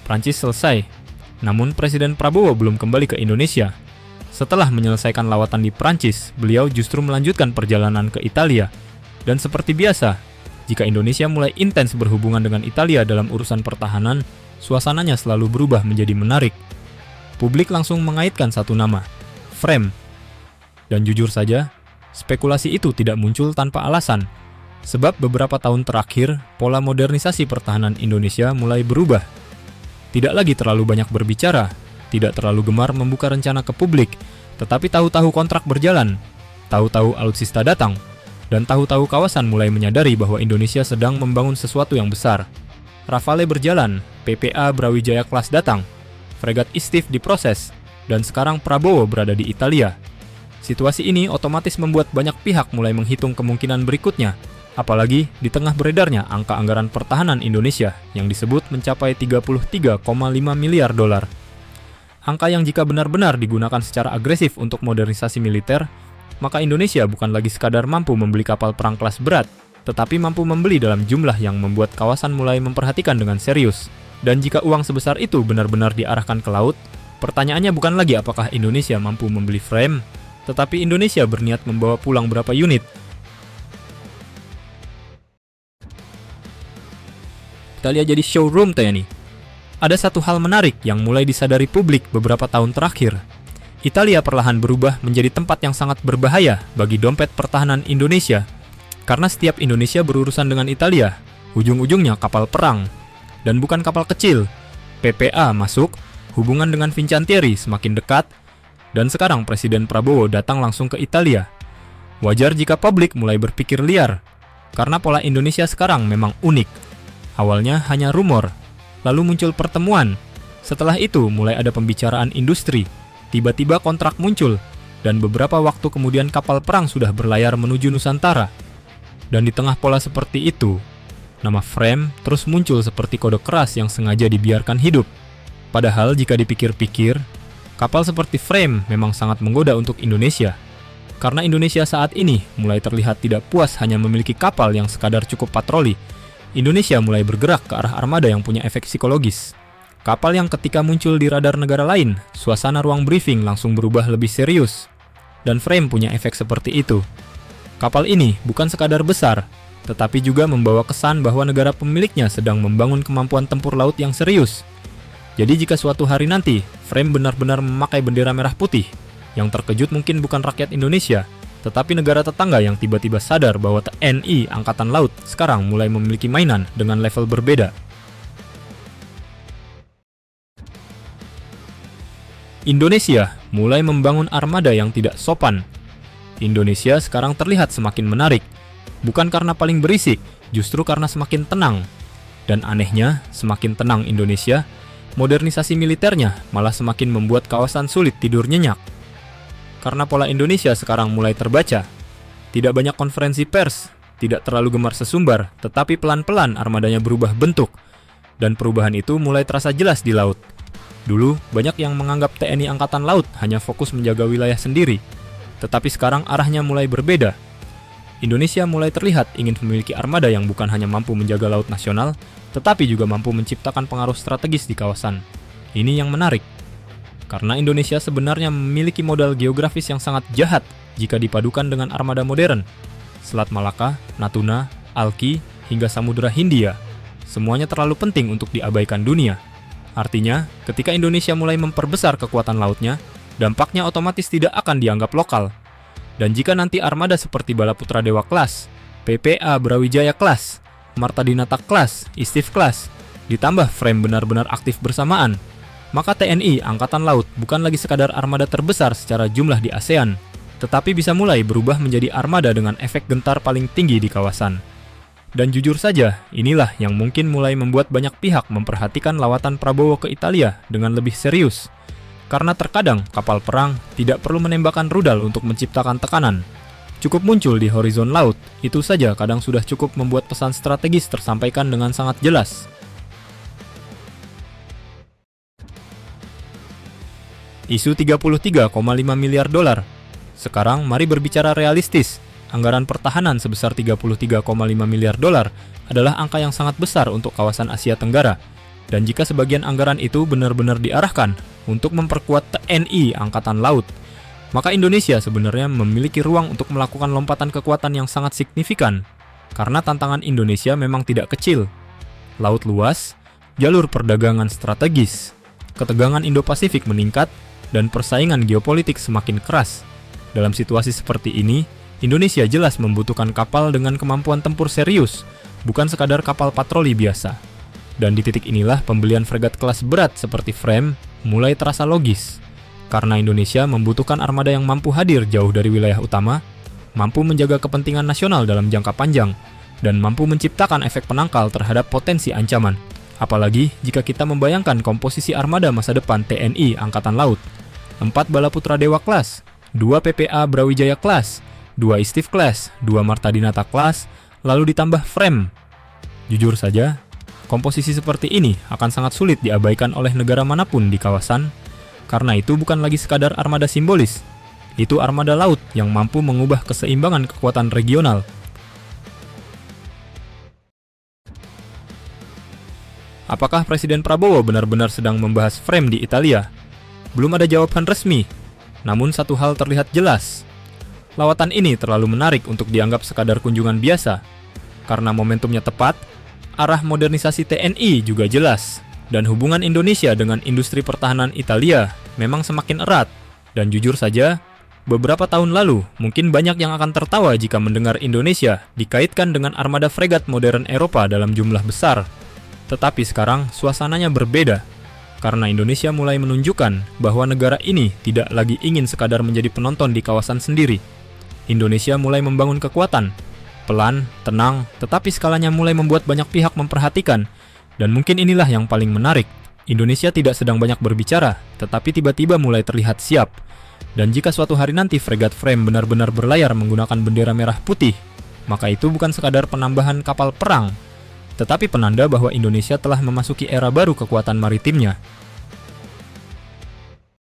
Prancis selesai, namun Presiden Prabowo belum kembali ke Indonesia. Setelah menyelesaikan lawatan di Prancis, beliau justru melanjutkan perjalanan ke Italia. Dan seperti biasa, jika Indonesia mulai intens berhubungan dengan Italia dalam urusan pertahanan, suasananya selalu berubah menjadi menarik. Publik langsung mengaitkan satu nama, Frame. Dan jujur saja, spekulasi itu tidak muncul tanpa alasan. Sebab beberapa tahun terakhir, pola modernisasi pertahanan Indonesia mulai berubah. Tidak lagi terlalu banyak berbicara, tidak terlalu gemar membuka rencana ke publik, tetapi tahu-tahu kontrak berjalan, tahu-tahu alutsista datang, dan tahu-tahu kawasan mulai menyadari bahwa Indonesia sedang membangun sesuatu yang besar. Rafale berjalan, PPA Brawijaya Class datang, fregat Istif diproses, dan sekarang Prabowo berada di Italia. Situasi ini otomatis membuat banyak pihak mulai menghitung kemungkinan berikutnya, apalagi di tengah beredarnya angka anggaran pertahanan Indonesia yang disebut mencapai 33,5 miliar dolar. Angka yang jika benar-benar digunakan secara agresif untuk modernisasi militer, maka Indonesia bukan lagi sekadar mampu membeli kapal perang kelas berat, tetapi mampu membeli dalam jumlah yang membuat kawasan mulai memperhatikan dengan serius. Dan jika uang sebesar itu benar-benar diarahkan ke laut, pertanyaannya bukan lagi apakah Indonesia mampu membeli frame, tetapi Indonesia berniat membawa pulang berapa unit. Italia jadi showroom TNI. Ada satu hal menarik yang mulai disadari publik beberapa tahun terakhir. Italia perlahan berubah menjadi tempat yang sangat berbahaya bagi dompet pertahanan Indonesia. Karena setiap Indonesia berurusan dengan Italia, ujung-ujungnya kapal perang. Dan bukan kapal kecil. PPA masuk, hubungan dengan Fincantieri semakin dekat, dan sekarang Presiden Prabowo datang langsung ke Italia. Wajar jika publik mulai berpikir liar, karena pola Indonesia sekarang memang unik. Awalnya hanya rumor, lalu muncul pertemuan. Setelah itu mulai ada pembicaraan industri, tiba-tiba kontrak muncul, dan beberapa waktu kemudian kapal perang sudah berlayar menuju Nusantara. Dan di tengah pola seperti itu, nama Frame terus muncul seperti kode keras yang sengaja dibiarkan hidup. Padahal jika dipikir-pikir, kapal seperti Frame memang sangat menggoda untuk Indonesia. Karena Indonesia saat ini mulai terlihat tidak puas hanya memiliki kapal yang sekadar cukup patroli. Indonesia mulai bergerak ke arah armada yang punya efek psikologis. Kapal yang ketika muncul di radar negara lain, suasana ruang briefing langsung berubah lebih serius. Dan Frame punya efek seperti itu. Kapal ini bukan sekadar besar, tetapi juga membawa kesan bahwa negara pemiliknya sedang membangun kemampuan tempur laut yang serius. Jadi jika suatu hari nanti, Frame benar-benar memakai bendera merah putih, yang terkejut mungkin bukan rakyat Indonesia, tetapi negara tetangga yang tiba-tiba sadar bahwa TNI Angkatan Laut sekarang mulai memiliki mainan dengan level berbeda. Indonesia mulai membangun armada yang tidak sopan. Indonesia sekarang terlihat semakin menarik, bukan karena paling berisik, justru karena semakin tenang. Dan anehnya, semakin tenang Indonesia, modernisasi militernya malah semakin membuat kawasan sulit tidur nyenyak. Karena pola Indonesia sekarang mulai terbaca. Tidak banyak konferensi pers, tidak terlalu gemar sesumbar, tetapi pelan-pelan armadanya berubah bentuk. Dan perubahan itu mulai terasa jelas di laut. Dulu, banyak yang menganggap TNI Angkatan Laut hanya fokus menjaga wilayah sendiri. Tetapi sekarang arahnya mulai berbeda. Indonesia mulai terlihat ingin memiliki armada yang bukan hanya mampu menjaga laut nasional, tetapi juga mampu menciptakan pengaruh strategis di kawasan. Ini yang menarik. Karena Indonesia sebenarnya memiliki modal geografis yang sangat jahat jika dipadukan dengan armada modern. Selat Malaka, Natuna, Alki, hingga Samudra Hindia, semuanya terlalu penting untuk diabaikan dunia. Artinya, ketika Indonesia mulai memperbesar kekuatan lautnya, dampaknya otomatis tidak akan dianggap lokal. Dan jika nanti armada seperti Balaputra Dewa Class, PPA Brawijaya Class, Marta Dinata Class, Istif Class, ditambah Frame benar-benar aktif bersamaan, maka TNI Angkatan Laut bukan lagi sekadar armada terbesar secara jumlah di ASEAN, tetapi bisa mulai berubah menjadi armada dengan efek gentar paling tinggi di kawasan. Dan jujur saja, inilah yang mungkin mulai membuat banyak pihak memperhatikan lawatan Prabowo ke Italia dengan lebih serius. Karena terkadang kapal perang tidak perlu menembakkan rudal untuk menciptakan tekanan. Cukup muncul di horizon laut, itu saja kadang sudah cukup membuat pesan strategis tersampaikan dengan sangat jelas. Isu 33,5 miliar dolar. Sekarang mari berbicara realistis. anggaran pertahanan sebesar 33,5 miliar dolar adalah angka yang sangat besar untuk kawasan Asia Tenggara. Dan jika sebagian anggaran itu benar-benar diarahkan untuk memperkuat TNI Angkatan Laut, maka Indonesia sebenarnya memiliki ruang untuk melakukan lompatan kekuatan yang sangat signifikan. Karena tantangan Indonesia memang tidak kecil. Laut luas, jalur perdagangan strategis, ketegangan Indo-Pasifik meningkat, dan persaingan geopolitik semakin keras. Dalam situasi seperti ini, Indonesia jelas membutuhkan kapal dengan kemampuan tempur serius, bukan sekadar kapal patroli biasa. Dan di titik inilah pembelian fregat kelas berat seperti Frame mulai terasa logis. Karena Indonesia membutuhkan armada yang mampu hadir jauh dari wilayah utama, mampu menjaga kepentingan nasional dalam jangka panjang, dan mampu menciptakan efek penangkal terhadap potensi ancaman. Apalagi jika kita membayangkan komposisi armada masa depan TNI Angkatan Laut. 4 Bala Putra Dewa Class, 2 PPA Brawijaya Class, 2 Istif Class, 2 Marta Dinata Class, lalu ditambah Frame. Jujur saja, komposisi seperti ini akan sangat sulit diabaikan oleh negara manapun di kawasan, karena itu bukan lagi sekadar armada simbolis. Itu armada laut yang mampu mengubah keseimbangan kekuatan regional. Apakah Presiden Prabowo benar-benar sedang membahas Frame di Italia? Belum ada jawaban resmi, namun satu hal terlihat jelas. Lawatan ini terlalu menarik untuk dianggap sekadar kunjungan biasa. Karena momentumnya tepat, arah modernisasi TNI juga jelas, dan hubungan Indonesia dengan industri pertahanan Italia memang semakin erat. Dan jujur saja, beberapa tahun lalu mungkin banyak yang akan tertawa jika mendengar Indonesia dikaitkan dengan armada fregat modern Eropa dalam jumlah besar. Tetapi sekarang suasananya berbeda, karena Indonesia mulai menunjukkan bahwa negara ini tidak lagi ingin sekadar menjadi penonton di kawasan sendiri. Indonesia mulai membangun kekuatan, pelan, tenang, tetapi skalanya mulai membuat banyak pihak memperhatikan. Dan mungkin inilah yang paling menarik. Indonesia tidak sedang banyak berbicara, tetapi tiba-tiba mulai terlihat siap. Dan jika suatu hari nanti fregat Frame benar-benar berlayar menggunakan bendera merah putih, maka itu bukan sekadar penambahan kapal perang, tetapi penanda bahwa Indonesia telah memasuki era baru kekuatan maritimnya.